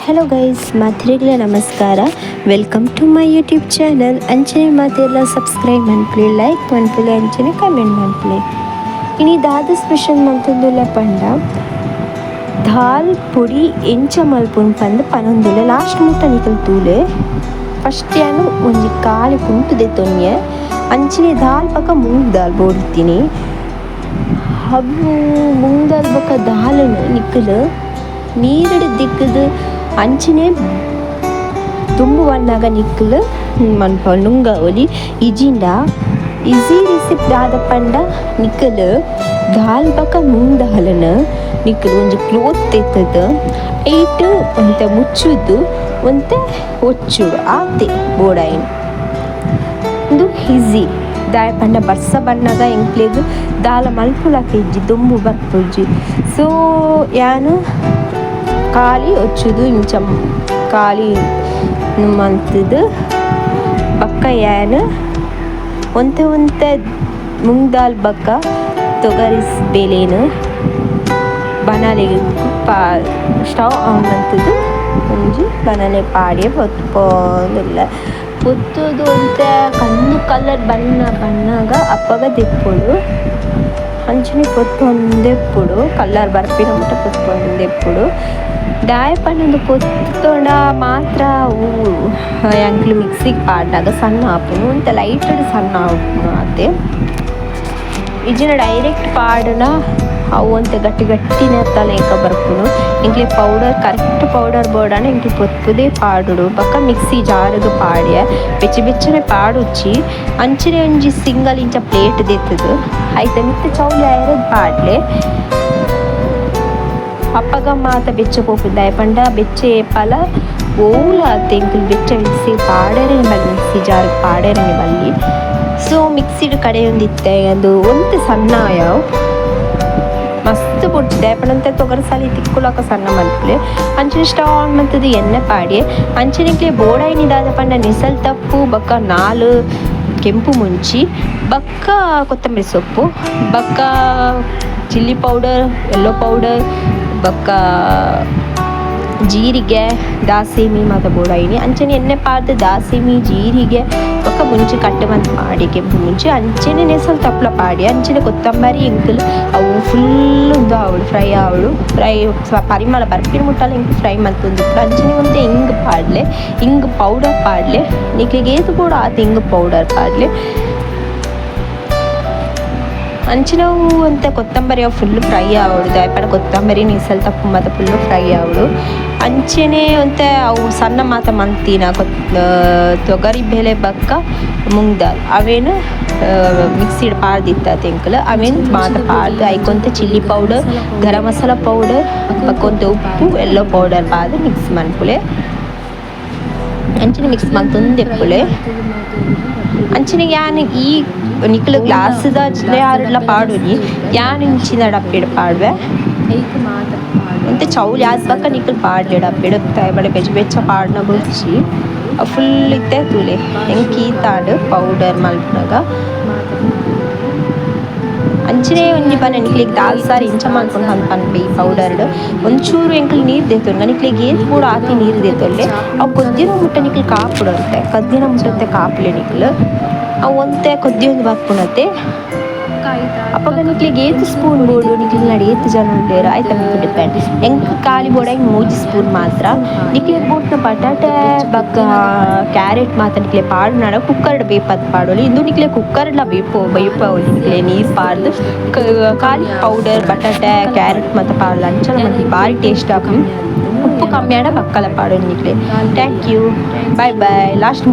Hello guys, ಮಾತಿರಿಗಳ ನಮಸ್ಕಾರ. Welcome to my YouTube channel. ಅಂಚನೆ ಮಾತೆಲ್ಲ ಸಬ್ಸ್ಕ್ರೈಬ್ ಮನ್ಪುಲಿ, ಲೈಕ್ ಮನ್ಪುಲಿ, ಅಂಚನೆ ಕಮೆಂಟ್ ಮನ್ಪುಲಿ. ಇನಿ ದಾದ ಸ್ಪೆಷಲ್ ಮಂತಂದುಲ್ಲ ಪಂಡ ದಾಲ್ ಪೊಡಿ ಎಂಚ ಮಲ್ಪುನ್ ಪಂದು ಪನೊಂದುಲ್ಲ ಲಾಸ್ಟ್ ಮುಟ್ಟ ನಿಕಲ್ ತೂಲೆ ಫಸ್ಟ್ ಯಾನು ಒಂಜಿ ಕಾಲಿ ಪುಂಟು ದೆತ್ತೊನ್ಯೆ ಅಂಚನೆ ದಾಲ್ ಪಕ್ಕ ಮೂಂಗ್ ದಾಲ್ ಬೋಡ್ತೀನಿ. ಹಬ್ಬು ಮೂಂಗ್ ದಾಲ್ ಪಕ್ಕ ದಾಲನ್ನು ನಿಕ್ಕಲು ನೀರಡು ದಿಕ್ಕದು ಅಂಚನೆ ತುಂಬು ಬಣ್ಣಾಗ ನಿಕ್ಕಲು ಮನ್ಪ ನುಂಗ ಒಲಿ ಇಜಿಂಡ ಈಸಿ ರೆಸಿಪಿ ಆದ ಪಂಡ ನಿಕ್ಕಲು ದಾಲ್ ಪಕ್ಕ ಮೂಂಗ್ ದಾಲನ್ನು ನಿಕ್ಕಲು ಒಂಜಿ ಕ್ಲೋತ್ ತೆತ್ತದು ಐಟು ಒಂತ ಮುಚ್ಚುದು ಒಂತೆ ಒಚ್ಚುಡು ಆತೆ ಬೋಡಾಯಿನ ಒಂದು ಈಸಿ ದಾಯ ಪಂಡ ಬರ್ಸ ಬಣ್ಣಗ ಎಂಕ್ಲೆಗ್ ದಾಲ ಮಲ್ಪುಲಕ ಇಜ್ಜಿ ದುಂಬು ಬರ್ಪುಜ್ಜಿ. ಸೊ ಯಾನು ಖಾಲಿ వచ్చుದು ಇಂಚ ಖಾಲಿ ಮಂತದು ಬಕ್ಕ ಯಾನು ಒಂತೆ ಮುಂಗ್ ದಾಲ್ ಬಕ್ಕ ತೊಗರಿಸ್ ಬೇಲೇನು ಬನಾಲೆಗೆ ಸ್ಟವ್ ಆನ್ ಮಂತದು ಒಂಜಿ ಬನಾಲೆ ಪಾಡಿಯ ಪೊತ್ತುಪೋಂದುಲ್ಲ ಪೊತ್ತುದು ಒಂತೆ ಕಂದು ಕಲರ್ ಬಣ್ಣಗ ಅಪ್ಪಗ ದಿಪ್ಪುಡು ಅಂಚನೆ ಪೊತ್ತು ಒಂದೆಪ್ಪುಡು ಕಲ್ಲರ್ ಬರ್ಪಿನ ಮುಟ್ಟ ಪೊತ್ತು ಒಂದೆಪ್ಪುಡು ದಾಯ ಪನ್ನೊಂದು ಪೊತ್ತೊಂಡ ಮಾತ್ರ ಎಂಕ್ಲು ಮಿಕ್ಸಿಗೆ ಪಾಡ್ನಾಗ ಸಣ್ಣ ಹಾಪುನು ಅಂತ ಲೈಟಡ್ ಸಣ್ಣ ಹಾಪುನು ಆತೆ ಇಜಿನ ಡೈರೆಕ್ಟ್ ಪಾಡನ ಅವು ಅಂತ ಗಟ್ಟಿ ನೆತ್ತಲೇಕ ಬರ್ಪುನು ಇಂಕ್ಲೆ ಪೌಡರ್ ಕರೆಕ್ಟ್ ಪೌಡರ್ ಬೋಡಾನ ಇಂಕ್ಲೆ ಪೊತ್ತುದೇ ಪಾಡುಡು ಬಕ್ಕ ಮಿಕ್ಸಿ ಜಾರುಗು ಪಾಡ್ಯ ಬೆಚ್ಚನೆ ಪಾಡುಚ್ಚಿ ಅಂಚನೆ ಒಂಜಿ ಸಿಂಗಲ್ ಇಂಚ ಪ್ಲೇಟ್ ದೆತ್ತದು ಐತ ಮಿತ್ತ ಚೌಲಿ ಆಯರದು ಪಾಡ್ಲೆ ಅಪ್ಪಗ ಮಾತ ಬೆಚ್ಚ ಪೋಪುದಾಯ ಪಂಡ ಬೆಚ್ಚೆ ಪಲ ಓಲ ತೆಂಕುಲು ಬೆಚ್ಚ ಮಿಕ್ಸಿ ಪಾಡೇರನೆ ಬಲ್ಲಿ ಮಿಕ್ಸಿ ಜಾರು ಪಾಡೇರನೆ ಬಲ್ಲಿ. ಸೊ ಮಿಕ್ಸಿಡ್ ಕಡೆ ಒಂದಿತ್ತೆ ಅದು ಒಂತೆ ಸಣ್ಣ ಯಾವ ಮಸ್ತ್ ಪುಡ್ಚಿದೆ ಪಂಡಂತೆ ತೊಗರು ಸಾಲಿ ತಿಕ್ಕುಲಕ ಸಣ್ಣ ಮಲ್ಪಲೆ ಅಂಚನೆ ಸ್ಟವ್ ಆನ್ ಮಂತದು ಎಣ್ಣೆ ಪಾಡಿ ಅಂಚನೆಗೆ ಬೋಡಾಯಿನಿದಾದ ಪಂಡ ನಿಸಲ್ ತಪ್ಪು ಬಕ್ಕ 4 ಕೆಂಪು ಮುಂಚಿ ಬಕ್ಕ ಕೊತ್ತಂಬರಿ ಸೊಪ್ಪು ಬಕ್ಕ ಚಿಲ್ಲಿ ಪೌಡರ್ ಯೆಲ್ಲೋ ಪೌಡರ್ ಬಕ್ಕ ಜೀರಿಗೆ ದಾಸೇಮಿ ಮತ್ತು ಬೋಡಾಯಿನಿ ಅಂಚನೆ ಎಣ್ಣೆ ಪಾಡ್ದು ದಾಸೇಮಿ ಜೀರಿಗೆ ಬೊಕ್ಕ ಮುಂಚೆ ಕಟ್ಟು ಬಂದು ಮಾಡಿ ಕೆಂಪು ಮುಂಚೆ ಅಂಚನೆ ನೆಸಲ್ ತಪ್ಪಲ ಪಾಡಿ ಅಂಚನೆ ಕೊತ್ತಂಬರಿ ಇಂಕಲು ಅವು ಫುಲ್ಲು ಒಂದು ಅವಳು ಫ್ರೈ ಪರಿಮಳ ಬರ್ಪಿನ ಮುಟ್ಟಲ್ಲ ಇಂಕು ಫ್ರೈ ಮತ್ತೊಂದು ಅಂಚನೆ ಒಂತೆ ಹಿಂಗೆ ಪಾಡ್ಲೆ ಹಿಂಗೆ ಪೌಡರ್ ಪಾಡ್ಲೆ ನಿಕ್ಲಿಗೆ ಏತು ಕೂಡ ಆತ ಹಿಂಗೆ ಪೌಡರ್ ಪಾಡ್ಲೆ ಅಂಚಿನವು ಅಂತ ಕೊತ್ತಂಬರಿ ಅವು ಫುಲ್ಲು ಫ್ರೈ ಆವಡು ದಾಯಪಡ ಕೊತ್ತಂಬರಿ ನೀಸಲ್ ತಪ್ಪು ಮತ್ತು ಫುಲ್ಲು ಫ್ರೈ ಆವಡು ಅಂಚನೆ ಅಂತ ಅವು ಸಣ್ಣ ಮಾತ ಮಂತಿನ ತೊಗರಿ ಬೇಳೆ ಬಕ್ಕ ಮುಂಗ್ ದಾಲ್ ಅವೇನು ಮಿಕ್ಸಿಡ್ ಪಾಡ್ದಿತ್ತ ತೆಂಕಲು ಅವೇನು ಮಾತ ಪಾಡ್ದು ಐಕೊಂತ chilli powder garam masala powder ಬಕ್ಕೊಂತ ಉಪ್ಪು ಎಲ್ಲೋ ಪೌಡರ್ ಪಾಡ್ದು ಮಿಕ್ಸ್ ಮನ್ಪುಲೆ ಅಂಚನೆ ಮಿಕ್ಸ್ ಮಂತೊಂದೆಪ್ಪುಲೆ ಅಂಚನೆ ಯಾನು ಈ ನಿಕ್ಲು ಗ್ಲಾಸ್ದ ಯಾರೆಲ್ಲ ಪಾಡುನಿ ಯಾನು ಇಂಚಿನ ಡಬ್ಬಿಡು ಪಾಡ್ವೆ ಅಂತೆ ಚೌಲಿ ಆದ ಪಕ್ಕ ನಿಕ್ಲು ಪಾಡ್ಲೆ ಡಬ್ಬಿಡು ಬಳೆ ಬೆಚ್ಚ ಪಾಡ್ನ ಬುಚ್ಚಿ ಫುಲ್ ಇತ್ತೆ ತುಲೆ ಎಂಕಿ ತಾಡು ಪೌಡರ್ ಮಲ್ಪನಾಗ ಅಂಚನೆ ಒಂಜಿ ಪನ ನಿಕ್ಲಿಗೆ ದಾಲ್ ಸಾರು ಇಂಚ ಮಾಡ್ಕೊಂಡು ಪನ್ಪೆ ಈ ಪೌಡರ್ಡು ಒಂಚೂರು ಎಂಕ್ಲು ನೀರು ದೇತೊಂಡು ನಿಕ್ಲಿಗೆ ಏತು ಕೂಡ ಆತಿ ನೀರು ದೇತೊಲ್ಲೆ ಅವು ಕೊದ್ದಿನ ಮುಟ್ಟ ನಿಕ್ಲು ಕಾಪುಡಂತೆ ಕದ್ದಿನ ಮುಟ್ಟಂತೆ ಕಾಪುಲೆ ನಿಕ್ಲು ಅವು ಒಂತೆ ಕೊದ್ದಿಯೊಂದು ಬರ್ಪುಣತೆ ಅಪ್ಪಗ ನಿಕ್ಲಿಗೆ ಏತು ಸ್ಪೂನ್ ಬೋಡು ನಿಕ್ಲಿ ನಡಿ ಏತು ಜನ ಉಳ್ಳೇರು ಆಯ್ತಾ ಮಿಕ್ಕು ಡಿಪೆಂಡ್ ಎಂಕ್ ಖಾಲಿ ಬೋಡಾಗಿ 3 ಸ್ಪೂನ್ ಮಾತ್ರ ನಿಕ್ಲಿಗೆ ಬೋಟ್ನ ಬಟಾಟೆ ಬಕ್ಕ ಕ್ಯಾರೆಟ್ ಮಾತ್ರ ನಿಕ್ಲೆ ಪಾಡು ನಾಡ ಕುಕ್ಕರ್ಡ್ ಬೇಪತ್ ಪಾಡೋಲಿ ಇಂದು ನಿಕ್ಲೆ ಕುಕ್ಕರ್ಡ್ಲ ಬೇಪೋಲಿ ನಿಕ್ಲೆ ನೀರು ಪಾಡ್ದು ಖಾಲಿ ಪೌಡರ್ ಬಟಾಟೆ ಕ್ಯಾರೆಟ್ ಮತ್ತು ಪಾಡ್ಲ ಅಂಚನ ಮತ್ತು ಭಾರಿ ಟೇಸ್ಟ್ ಆಗಿ ಉಪ್ಪು ಕಮ್ಮಿ ಆಡ ಬಕ್ಕಲ ಪಾಡೋಲಿ ನಿಕ್ಲೆ. Thank you, bye last